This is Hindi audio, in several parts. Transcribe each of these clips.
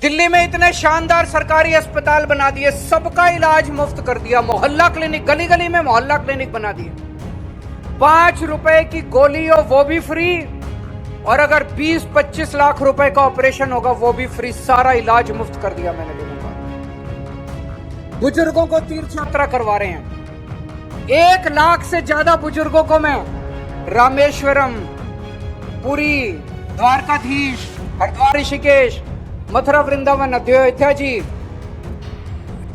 दिल्ली में इतने शानदार सरकारी अस्पताल बना दिए, सबका इलाज मुफ्त कर दिया, मोहल्ला क्लिनिक, गली गली में मोहल्ला क्लिनिक बना दिए। 5 रुपए की गोली हो वो भी फ्री, और अगर 20-25 लाख रुपए का ऑपरेशन होगा वो भी फ्री। सारा इलाज मुफ्त कर दिया मैंने लोगों का। बुजुर्गों को तीर्थ यात्रा करवा रहे हैं। 1 लाख से ज्यादा बुजुर्गों को मैं रामेश्वरम, पुरी, द्वारकाधीश, हरिद्वार, ऋषिकेश, मथुरा, वृंदावन, अयोध्या जी,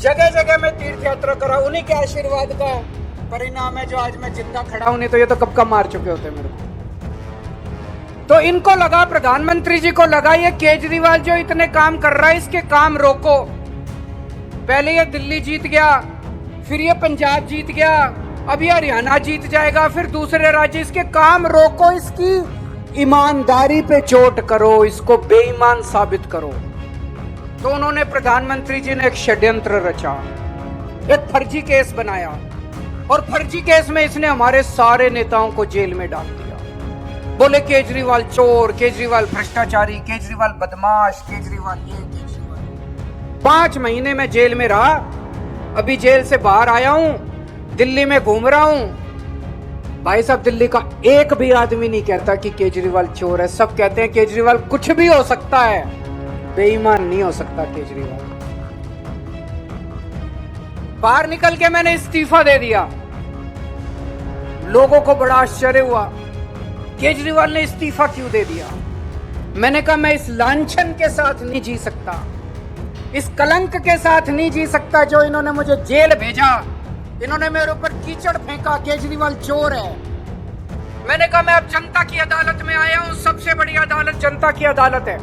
जगह जगह में तीर्थ यात्रा करा। उन्हीं के आशीर्वाद का परिणाम है जो आज मैं जिंदा खड़ा हूं, नहीं तो ये तो कब का मार चुके होते मेरे को। तो इनको लगा, प्रधानमंत्री जी को लगा, ये केजरीवाल जो इतने काम कर रहा है इसके काम रोको। पहले ये दिल्ली जीत गया, फिर ये पंजाब जीत गया, अब ये हरियाणा जीत जाएगा, फिर दूसरे राज्य। इसके काम रोको, इसकी ईमानदारी पे चोट करो, इसको बेईमान साबित करो। तो उन्होंने, प्रधानमंत्री जी ने एक षड्यंत्र रचा, एक फर्जी केस बनाया, और फर्जी केस में इसने हमारे सारे नेताओं को जेल में डाल दिया। बोले केजरीवाल चोर, केजरीवाल भ्रष्टाचारी, केजरीवाल बदमाश, केजरीवाल ये, केजरीवाल। 5 महीने में जेल में रहा, अभी जेल से बाहर आया हूं, दिल्ली में घूम रहा हूं। भाई साहब, दिल्ली का एक भी आदमी नहीं कहता कि केजरीवाल चोर है, सब कहते हैं केजरीवाल कुछ भी हो सकता है, बेईमान नहीं हो सकता केजरीवाल। बाहर निकल के मैंने इस्तीफा दे दिया। लोगों को बड़ा आश्चर्य हुआ, केजरीवाल ने इस्तीफा क्यों दे दिया। मैंने कहा मैं इस लांछन के साथ नहीं जी सकता, इस कलंक के साथ नहीं जी सकता जो इन्होंने मुझे जेल भेजा, इन्होंने मेरे ऊपर कीचड़ फेंका, केजरीवाल चोर है। मैंने कहा मैं अब जनता की अदालत में आया हूं, सबसे बड़ी अदालत जनता की अदालत है।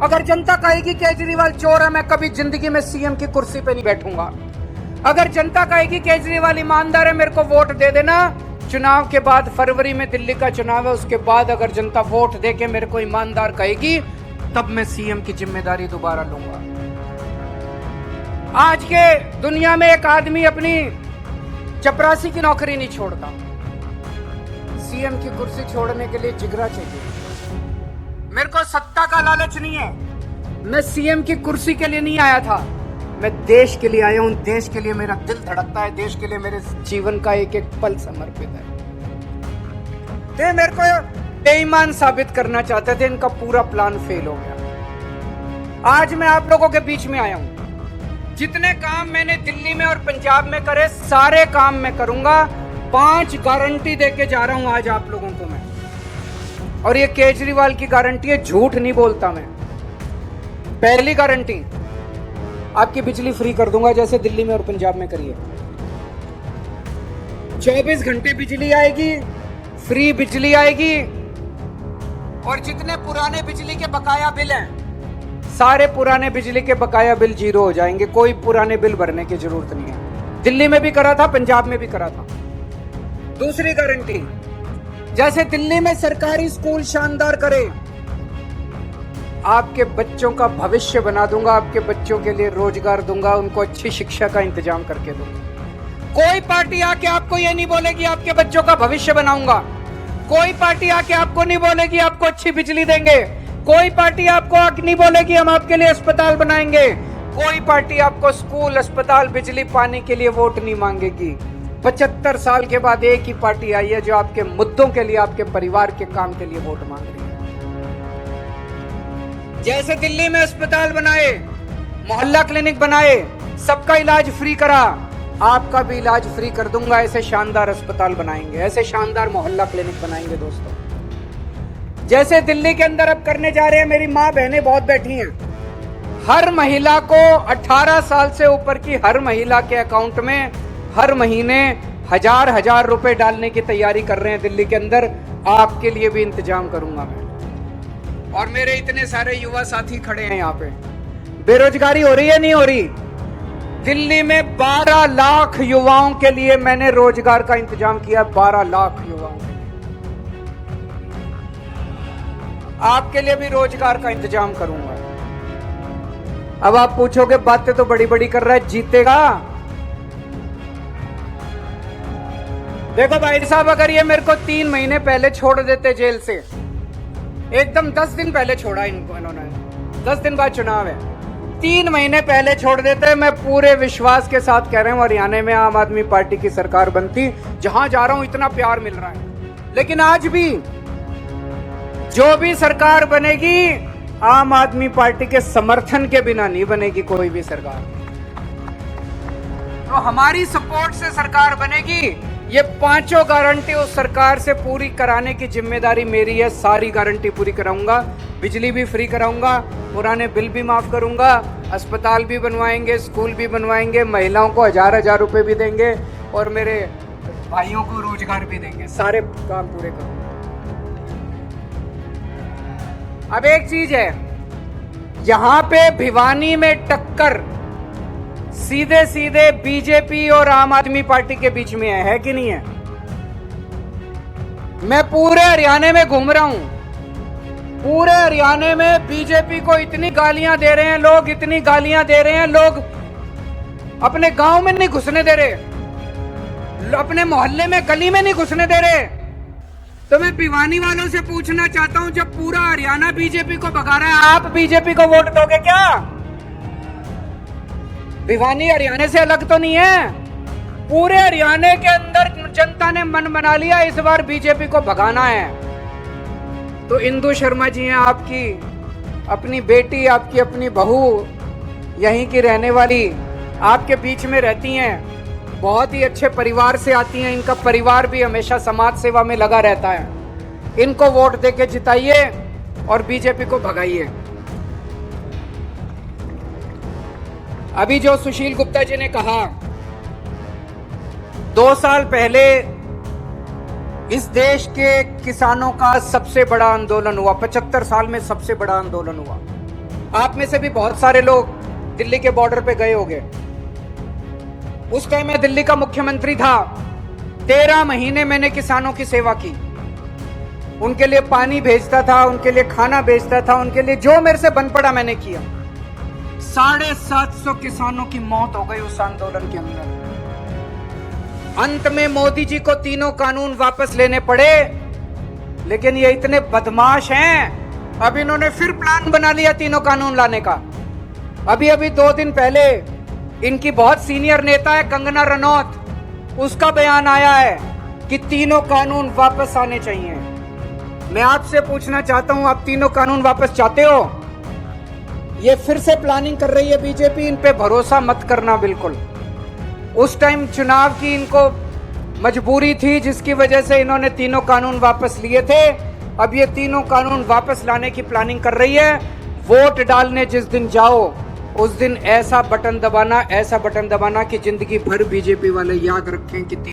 अगर जनता कहेगी केजरीवाल चोर है, मैं कभी जिंदगी में सीएम की कुर्सी पे नहीं बैठूंगा। अगर जनता कहेगी केजरीवाल ईमानदार है, मेरे को वोट दे देना। चुनाव के बाद, फरवरी में दिल्ली का चुनाव है, उसके बाद अगर जनता वोट दे के मेरे को ईमानदार कहेगी, तब मैं सीएम की जिम्मेदारी दोबारा लूंगा। आज के दुनिया में एक आदमी अपनी चपरासी की नौकरी नहीं छोड़ता, सीएम की कुर्सी छोड़ने के लिए जिगरा चाहिए। मेरे को सत्ता का लालच नहीं है, मैं सीएम की कुर्सी के लिए नहीं आया था, मैं देश के लिए आया हूं। देश के लिए मेरा दिल धड़कता है, देश के लिए मेरे जीवन का एक एक पल समर्पित है। ते मेरे को बेईमान साबित करना चाहते थे, इनका पूरा प्लान फेल हो गया। आज मैं आप लोगों के बीच में आया हूं। जितने काम मैंने दिल्ली में और पंजाब में करे, सारे काम मैं करूंगा। 5 गारंटी देके जा रहा हूं आज आप लोगों को मैं, और ये केजरीवाल की गारंटी है, झूठ नहीं बोलता मैं। पहली गारंटी, आपकी बिजली फ्री कर दूंगा जैसे दिल्ली में और पंजाब में करिए। 24 घंटे बिजली आएगी, फ्री बिजली आएगी, और जितने पुराने बिजली के बकाया बिल हैं, सारे पुराने बिजली के बकाया बिल 0 हो जाएंगे। कोई पुराने बिल भरने की जरूरत नहीं है। दिल्ली में भी करा था, पंजाब में भी करा था। दूसरी गारंटी, जैसे दिल्ली में सरकारी स्कूल शानदार करे, आपके बच्चों का भविष्य बना दूंगा, आपके बच्चों के लिए रोजगार दूंगा, उनको अच्छी शिक्षा का इंतजाम करके दूंगा। कोई पार्टी आके आपको ये नहीं बोलेगी आपके बच्चों का भविष्य बनाऊंगा। कोई पार्टी आके आपको नहीं बोलेगी आपको अच्छी बिजली देंगे। कोई पार्टी आपको नहीं बोलेगी हम आपके लिए अस्पताल बनाएंगे। कोई पार्टी आपको स्कूल, अस्पताल, बिजली, पानी के लिए वोट नहीं मांगेगी। 75 साल के बाद एक ही पार्टी आई है जो आपके मुद्दों के लिए, आपके परिवार के काम के लिए वोट मांग रही है। जैसे दिल्ली में अस्पताल बनाए, मोहल्ला क्लिनिक बनाए, सबका इलाज फ्री करा, आपका भी इलाज फ्री कर दूंगा। ऐसे शानदार अस्पताल बनाएंगे, ऐसे शानदार मोहल्ला क्लिनिक बनाएंगे दोस्तों। जैसे दिल्ली के अंदर अब करने जा रहे हैं, मेरी माँ बहनें बहुत बैठी हैं, हर महिला को 18 साल से ऊपर की हर महिला के अकाउंट में हर महीने 1000 रुपए डालने की तैयारी कर रहे हैं दिल्ली के अंदर। आपके लिए भी इंतजाम करूंगा मैं। और मेरे इतने सारे युवा साथी खड़े हैं यहाँ पे। बेरोजगारी हो रही है, नहीं हो रही? दिल्ली में 12 लाख युवाओं के लिए मैंने रोजगार का इंतजाम किया। 12 लाख युवाओं के लिए। आपके लिए भी रोजगार का इंतजाम करूंगा। अब आप पूछोगे बातें तो बड़ी बड़ी कर रहा है, जीतेगा? देखो भाई साहब, अगर ये मेरे को 3 महीने पहले छोड़ देते जेल से, एकदम 10 दिन पहले छोड़ा इनको इन्होंने, 10 दिन बाद चुनाव है, 3 महीने पहले छोड़ देते। मैं पूरे विश्वास के साथ कह रहा हूं, हरियाणा में आम आदमी पार्टी की सरकार बनती। जहां जा रहा हूं इतना प्यार मिल रहा है। लेकिन आज भी जो भी सरकार बनेगी, आम आदमी पार्टी के समर्थन के बिना नहीं बनेगी कोई भी सरकार। तो हमारी सपोर्ट से सरकार बनेगी। ये 5 गारंटी उस सरकार से पूरी कराने की जिम्मेदारी मेरी है। सारी गारंटी पूरी कराऊंगा। बिजली भी फ्री कराऊंगा, पुराने बिल भी माफ करूंगा, अस्पताल भी बनवाएंगे, स्कूल भी बनवाएंगे, महिलाओं को 1000 रुपए भी देंगे और मेरे भाइयों को रोजगार भी देंगे। सारे काम पूरे करूंगा। अब एक चीज है, यहां पे भिवानी में टक्कर सीधे सीधे बीजेपी और आम आदमी पार्टी के बीच में है कि नहीं है? मैं पूरे हरियाणा में घूम रहा हूं। पूरे हरियाणा में बीजेपी को इतनी गालियां दे रहे हैं लोग, इतनी गालियां दे रहे हैं लोग। अपने गांव में नहीं घुसने दे रहे, अपने मोहल्ले में गली में नहीं घुसने दे रहे। तो मैं भिवानी वालों से पूछना चाहता हूं, जब पूरा हरियाणा बीजेपी को भगा रहा है, आप बीजेपी को वोट दोगे क्या? भिवानी हरियाणा से अलग तो नहीं है। पूरे हरियाणा के अंदर जनता ने मन बना लिया, इस बार बीजेपी को भगाना है। तो इंदु शर्मा जी हैं आपकी अपनी बेटी, आपकी अपनी बहू, यहीं की रहने वाली, आपके बीच में रहती हैं। बहुत ही अच्छे परिवार से आती हैं। इनका परिवार भी हमेशा समाज सेवा में लगा रहता है। इनको वोट देके जिताइए और बीजेपी को भगाइए। अभी जो सुशील गुप्ता जी ने कहा, 2 साल पहले इस देश के किसानों का सबसे बड़ा आंदोलन हुआ। 75 साल में सबसे बड़ा आंदोलन हुआ। आप में से भी बहुत सारे लोग दिल्ली के बॉर्डर पे गए होंगे। उस टाइम मैं दिल्ली का मुख्यमंत्री था। 13 महीने मैंने किसानों की सेवा की। उनके लिए पानी भेजता था, उनके लिए खाना भेजता था, उनके लिए जो मेरे से बन पड़ा मैंने किया। 750 किसानों की मौत हो गई उस आंदोलन के अंदर। अंत में मोदी जी को तीनों कानून वापस लेने पड़े। लेकिन ये इतने बदमाश हैं, अब इन्होंने फिर प्लान बना लिया तीनों कानून लाने का। अभी 2 दिन पहले इनकी बहुत सीनियर नेता है कंगना रनौत, उसका बयान आया है कि तीनों कानून वापस आने चाहिए। मैं आपसे पूछना चाहता हूं, आप तीनों कानून वापस चाहते हो? ये फिर से प्लानिंग कर रही है बीजेपी। इन पे भरोसा मत करना बिल्कुल। उस टाइम चुनाव की इनको मजबूरी थी, जिसकी वजह से इन्होंने तीनों कानून वापस लिए थे। अब ये तीनों कानून वापस लाने की प्लानिंग कर रही है। वोट डालने जिस दिन जाओ, उस दिन ऐसा बटन दबाना कि जिंदगी भर बीजेपी वाले याद रखें कि